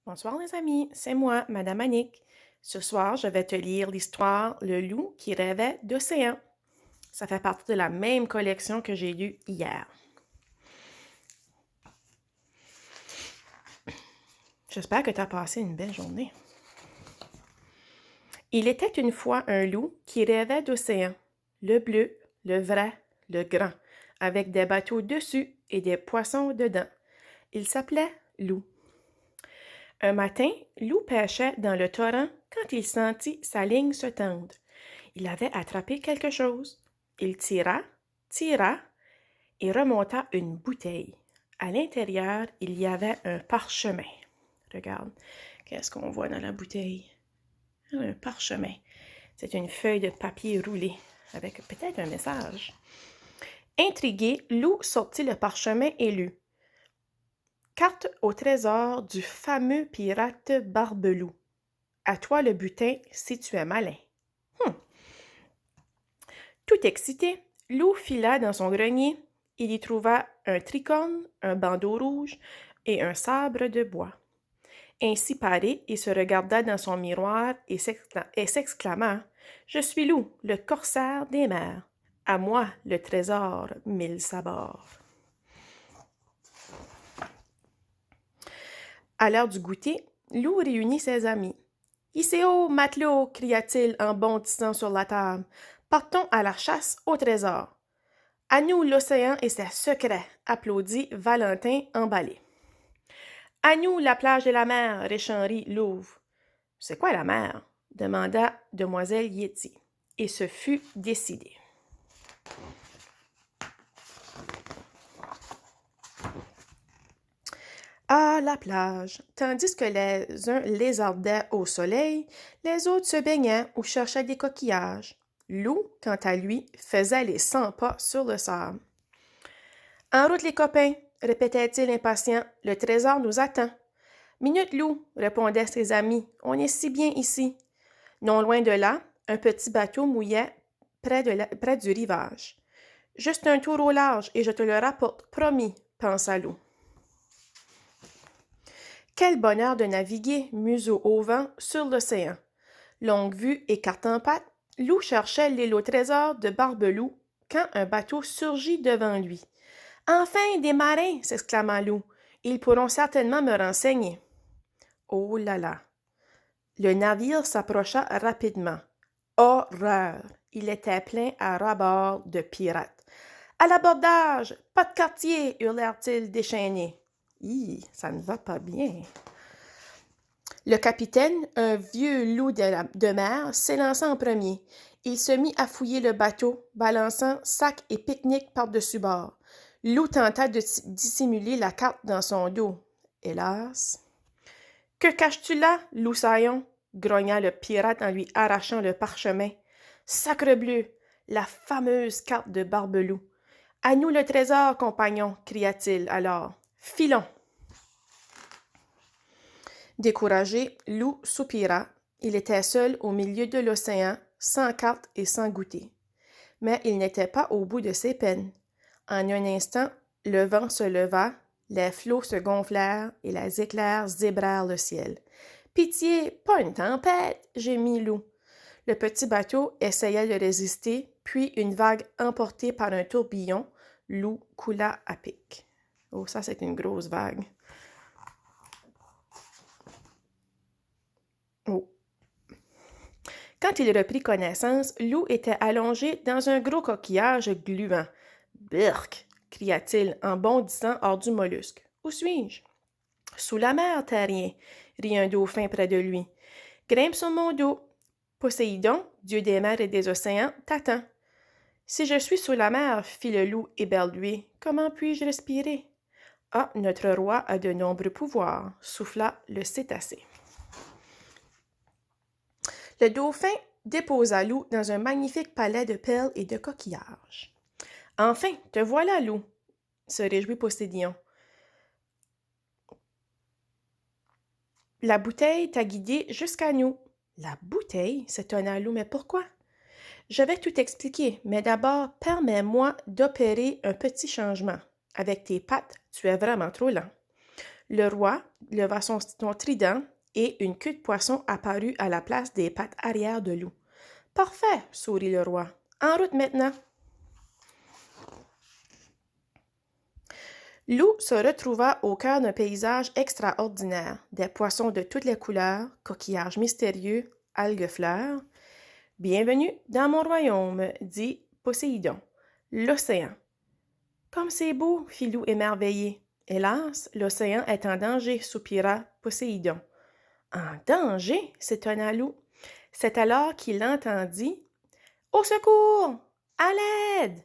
Bonsoir les amis, c'est moi, Madame Annick. Ce soir, je vais te lire l'histoire Le loup qui rêvait d'océan. Ça fait partie de la même collection que j'ai lue hier. J'espère que tu as passé une belle journée. Il était une fois un loup qui rêvait d'océan, le bleu, le vrai, le grand, avec des bateaux dessus et des poissons dedans. Il s'appelait Loup. Un matin, Loup pêchait dans le torrent quand il sentit sa ligne se tendre. Il avait attrapé quelque chose. Il tira et remonta une bouteille. À l'intérieur, il y avait un parchemin. Regarde, qu'est-ce qu'on voit dans la bouteille? Un parchemin. C'est une feuille de papier roulé avec peut-être un message. Intrigué, Loup sortit le parchemin et lut. Carte au trésor du fameux pirate Barbeloup. À toi le butin si tu es malin. Tout excité, Loup fila dans son grenier. Il y trouva un tricorne, un bandeau rouge et un sabre de bois. Ainsi paré, il se regarda dans son miroir et s'exclama « Je suis Loup, le corsaire des mers. À moi le trésor mille sabords. » À l'heure du goûter, Loup réunit ses amis. « Isséo, matelot !» cria-t-il en bondissant sur la table. « Partons à la chasse au trésor. » « À nous l'océan et ses secrets !» applaudit Valentin emballé. « À nous la plage et la mer !» réchanrit Louve. « C'est quoi la mer ?» demanda demoiselle Yeti. Et ce fut décidé. À la plage, tandis que les uns lézardaient au soleil, les autres se baignaient ou cherchaient des coquillages. Loup, quant à lui, faisait les 100 pas sur le sable. « En route les copains !» répétait-il impatient. « Le trésor nous attend. »« Minute, Loup !» répondaient ses amis. « On est si bien ici. » Non loin de là, un petit bateau mouillait près du rivage. « Juste un tour au large et je te le rapporte, promis, » pensa Loup. Quel bonheur de naviguer, museau au vent, sur l'océan. Longue vue et carte en patte, Loup cherchait l'île au trésor de Barbeloup quand un bateau surgit devant lui. « Enfin, des marins !» s'exclama Loup. « Ils pourront certainement me renseigner. » Oh là là! Le navire s'approcha rapidement. Horreur! Il était plein à ras-bord de pirates. « À l'abordage! Pas de quartier! » hurlèrent-ils déchaînés. Ça ne va pas bien. Le capitaine, un vieux loup de mer, s'élança en premier. Il se mit à fouiller le bateau, balançant sac et pique-nique par-dessus bord. Loup tenta de dissimuler la carte dans son dos. Hélas! « Que caches-tu là, Loup-saillon? » grogna le pirate en lui arrachant le parchemin. « Sacrebleu! La fameuse carte de Barbeloup. À nous le trésor, compagnon, cria-t-il alors. Filons! Découragé, Loup soupira. Il était seul au milieu de l'océan, sans carte et sans goûter. Mais il n'était pas au bout de ses peines. En un instant, le vent se leva, les flots se gonflèrent et les éclairs zébrèrent le ciel. « Pitié, pas une tempête !» gémit Loup. Le petit bateau essaya de résister, puis une vague emportée par un tourbillon, Loup coula à pic. Oh, ça, c'est une grosse vague. Oh. Quand il reprit connaissance, Loup était allongé dans un gros coquillage gluant. « Birk !» cria-t-il en bondissant hors du mollusque. « Où suis-je? »« Sous la mer, terrien !» rit un dauphin près de lui. « Grimpe sur mon dos. Poséidon, dieu des mers et des océans, t'attend. »« Si je suis sous la mer, fit le loup éberlué, comment puis-je respirer? »« Ah, notre roi a de nombreux pouvoirs, souffla le cétacé. Le dauphin déposa Loup dans un magnifique palais de perles et de coquillages. « Enfin, te voilà, Loup !» se réjouit Poséidon. « La bouteille t'a guidé jusqu'à nous. »« La bouteille ?» s'étonna Loup, « mais pourquoi? » »« Je vais tout expliquer, mais d'abord, permets-moi d'opérer un petit changement. Avec tes pattes, tu es vraiment trop lent. » Le roi leva son trident et une queue de poisson apparut à la place des pattes arrière de Loup. « Parfait, sourit le roi. En route maintenant. » Loup se retrouva au cœur d'un paysage extraordinaire, des poissons de toutes les couleurs, coquillages mystérieux, algues fleurs. « Bienvenue dans mon royaume, dit Poséidon, l'océan. »« Comme c'est beau, fit Loup émerveillé. »« Hélas, l'océan est en danger, soupira Poséidon. »« En danger? » s'étonna Loup. C'est alors qu'il entendit « Au secours! À l'aide! »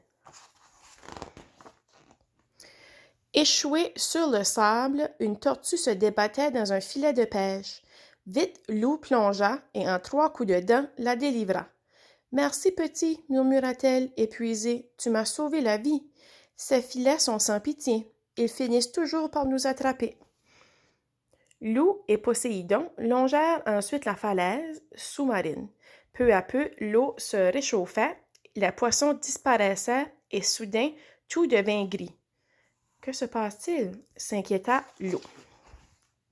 Échouée sur le sable, une tortue se débattait dans un filet de pêche. Vite, Loup plongea et en 3 coups de dents la délivra. « Merci, petit, murmura-t-elle, épuisée, tu m'as sauvé la vie. Ces filets sont sans pitié. Ils finissent toujours par nous attraper. » Loup et Poséidon longèrent ensuite la falaise sous-marine. Peu à peu, l'eau se réchauffait, les poissons disparaissaient et soudain, tout devint gris. « Que se passe-t-il? » s'inquiéta Loup.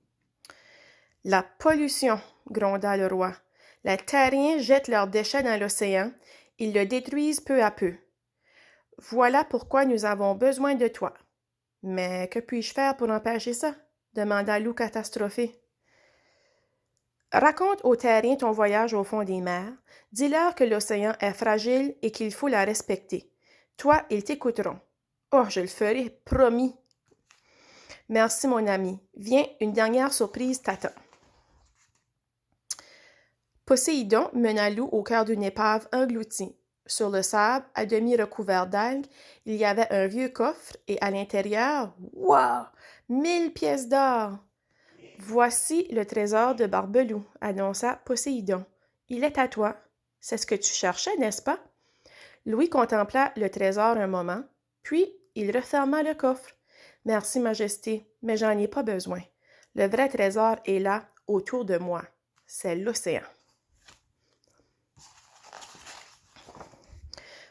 « La pollution, » gronda le roi. « Les terriens jettent leurs déchets dans l'océan. Ils le détruisent peu à peu. Voilà pourquoi nous avons besoin de toi. »« Mais que puis-je faire pour empêcher ça? » demanda Loup catastrophé. « Raconte aux terriens ton voyage au fond des mers. Dis-leur que l'océan est fragile et qu'il faut la respecter. Toi, ils t'écouteront. »« Oh, je le ferai, promis. »« Merci, mon ami. Viens, une dernière surprise t'attend. » Poséidon mena Loup au cœur d'une épave engloutie. Sur le sable, à demi recouvert d'algues, il y avait un vieux coffre et à l'intérieur, wow! 1000 pièces d'or! « Voici le trésor de Barbeloup, » annonça Poséidon. « Il est à toi. C'est ce que tu cherchais, n'est-ce pas? » Louis contempla le trésor un moment, puis il referma le coffre. « Merci, Majesté, mais j'en ai pas besoin. Le vrai trésor est là, autour de moi. C'est l'océan. »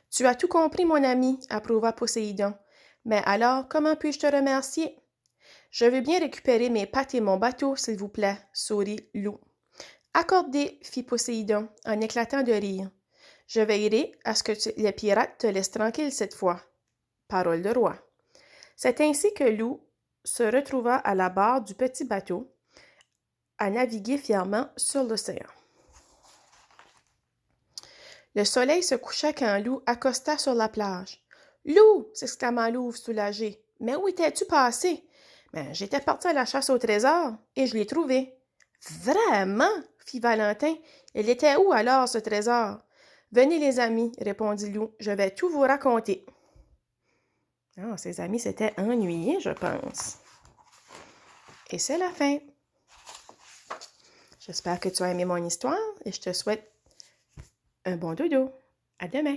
« Tu as tout compris, mon ami, » approuva Poséidon. « Mais alors, comment puis-je te remercier? »« Je veux bien récupérer mes pattes et mon bateau, s'il vous plaît, » sourit Loup. « Accordé, » fit Poséidon, en éclatant de rire. « Je veillerai à ce que les pirates te laissent tranquille cette fois. » Parole de roi. C'est ainsi que Loup se retrouva à la barre du petit bateau, à naviguer fièrement sur l'océan. Le soleil se coucha quand Loup accosta sur la plage. « Loup! » s'exclama Loup soulagé. « Mais où étais-tu passé? »« J'étais parti à la chasse au trésor et je l'ai trouvé. »« Vraiment? » fit Valentin. « Il était où alors ce trésor? »« Venez les amis, » répondit Loup, « je vais tout vous raconter. » Ah, ses amis s'étaient ennuyés, je pense. Et c'est la fin. J'espère que tu as aimé mon histoire et je te souhaite un bon dodo. À demain.